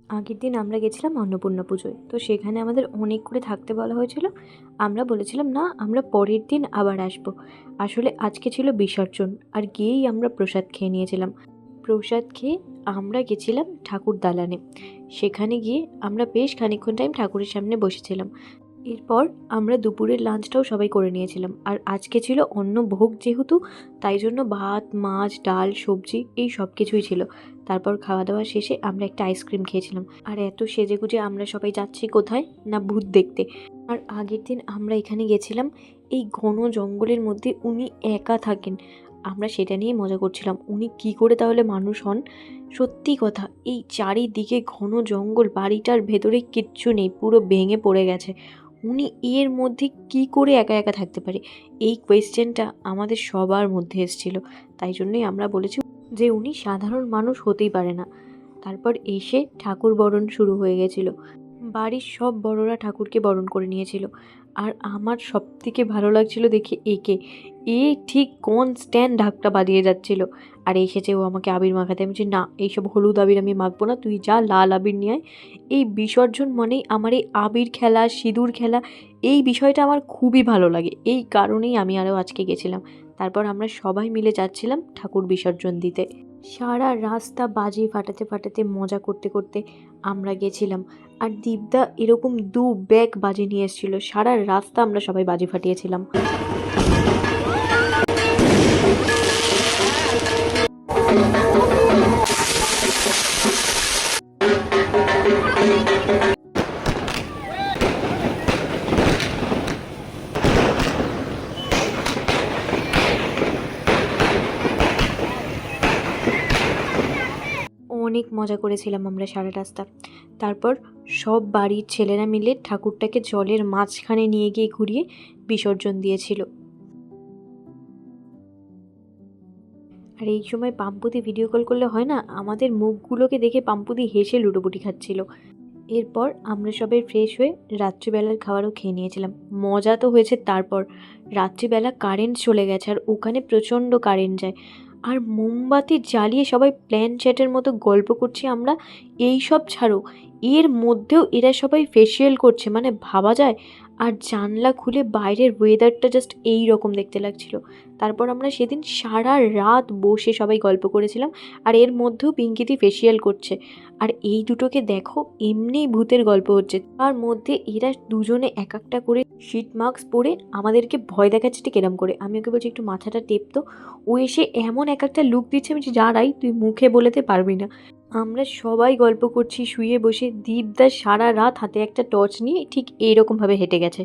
আগের দিন আমরা গেছিলাম অন্নপূর্ণা পুজোয়, তো সেখানে আমাদের অনেক করে থাকতে বলা হয়েছিল। আমরা বলেছিলাম না, আমরা পরের দিন আবার আসবো। আসলে আজকে ছিল বিসর্জন, আর গিয়েই আমরা প্রসাদ খেয়ে নিয়েছিলাম। প্রসাদ খেয়ে আমরা গেছিলাম ঠাকুর দালানে। সেখানে গিয়ে আমরা বেশ খানিকক্ষণ টাইম ঠাকুরের সামনে বসেছিলাম। এরপর আমরা দুপুরের লাঞ্চটাও সবাই করে নিয়েছিলাম। আর আজকে ছিল অন্নভোগ যেহেতু, তাই জন্য ভাত, মাছ, ডাল, সবজি এই সব কিছুই ছিল। তারপর খাওয়া দাওয়া শেষে আমরা একটা আইসক্রিম খেয়েছিলাম। আর এত সেজেগুজে আমরা সবাই যাচ্ছি কোথায় না, ভূত দেখতে। আর আগের দিন আমরা এখানে গেছিলাম, এই ঘন জঙ্গলের মধ্যে উনি একা থাকেন। আমরা সেটা নিয়ে মজা করছিলাম, উনি কি করে তাহলে মানুষ হন। সত্যি কথা, এই চারিদিকে ঘন জঙ্গল, বাড়িটার ভেতরে কিচ্ছু নেই, পুরো ভেঙে পড়ে গেছে। উনি এর মধ্যে কি করে একা একা থাকতে পারে, এই কোয়েশ্চেনটা আমাদের সবার মধ্যে এসেছিল। তাই জন্যই আমরা বলেছি যে উনি সাধারণ মানুষ হতেই পারে না। তারপর এসে ঠাকুর বরণ শুরু হয়ে গেছিল। বাড়ির সব বড়রা ঠাকুরকে বরণ করে নিয়েছিল। আর আমার সব থেকে ভালো লাগছিল দেখে একে, এ ঠিক কনস্ট্যান্ট ঢাকটা বাজিয়ে যাচ্ছিল। আর এসেছে ও আমাকে আবির মাখাতে। আমি বলছি, না, এইসব হলুদ আবির আমি মাখবো না, তুই যা লাল আবির নিয়ে আয়। এই বিসর্জন মানেই আমার এই আবির খেলা, সিঁদুর খেলা, এই বিষয়টা আমার খুবই ভালো লাগে। এই কারণেই আমি আরও আজকে গেছিলাম। তারপর আমরা সবাই মিলে যাচ্ছিলাম ঠাকুর বিসর্জন দিতে। সারা রাস্তা বাজি ফাটাতে ফাটাতে, মজা করতে করতে আমরা গেছিলাম। আর দীপদা এরকম 2 ব্যাগ বাজি নিয়ে এসেছিল। সারা রাস্তা আমরা সবাই বাজি ফাটিয়েছিলাম। অনেক মজা করেছিলাম আমরা সারা রাস্তা। তারপর সব বাড়ির ছেলেরা মিলে ঠাকুরটাকে জলের মাঝখানে নিয়ে গিয়ে ঘুরিয়ে বিসর্জন দিয়েছিল। আর এই সময় পাম্পুদি ভিডিও কল করলে হয় না, আমাদের মুখগুলোকে দেখে পাম্পুদি হেসে লুটোপুটি খাচ্ছিল। এরপর আমরা সবাই ফ্রেশ হয়ে রাত্রিবেলার খাবারও খেয়ে নিয়েছিলাম। মজা তো হয়েছে। তারপর রাত্রিবেলা কারেন্ট চলে গেছে, আর ওখানে প্রচণ্ড কারেন্ট যায়। আর মোমবাতি জ্বালিয়ে সবাই প্ল্যান চ্যাটের মতো গল্প করছি আমরা। এই সব ছাড়ো, এর মধ্যেও এরা সবাই ফেসিয়াল করছে, মানে ভাবা যায়। আর জানলা খুলে বাইরের ওয়েদারটা জাস্ট এই রকম দেখতে লাগছিল। তারপর আমরা সেদিন সারা রাত বসে সবাই গল্প করেছিলাম। আর এর মধ্যেও পিঙ্কিদি ফেসিয়াল করছে। আর এই দুটোকে দেখো, এমনিই ভূতের গল্প হচ্ছে, তার মধ্যে এরা দুজনে এক একটা করে শিট মাস্ক পরে আমাদেরকে ভয় দেখাচ্ছে ঠিক এরম করে। আমি ওকে বলছি, একটু মাথাটা টেপতো। ও এসে এমন এক একটা লুক দিচ্ছে, আমি বলছি, যারাই তুই মুখে বলেতে পারবি না। আমরা সবাই গল্প করছি শুয়ে বসে। দীপদা সারা রাত হাতে একটা টর্চ নিয়ে ঠিক এইরকমভাবে হেঁটে গেছে।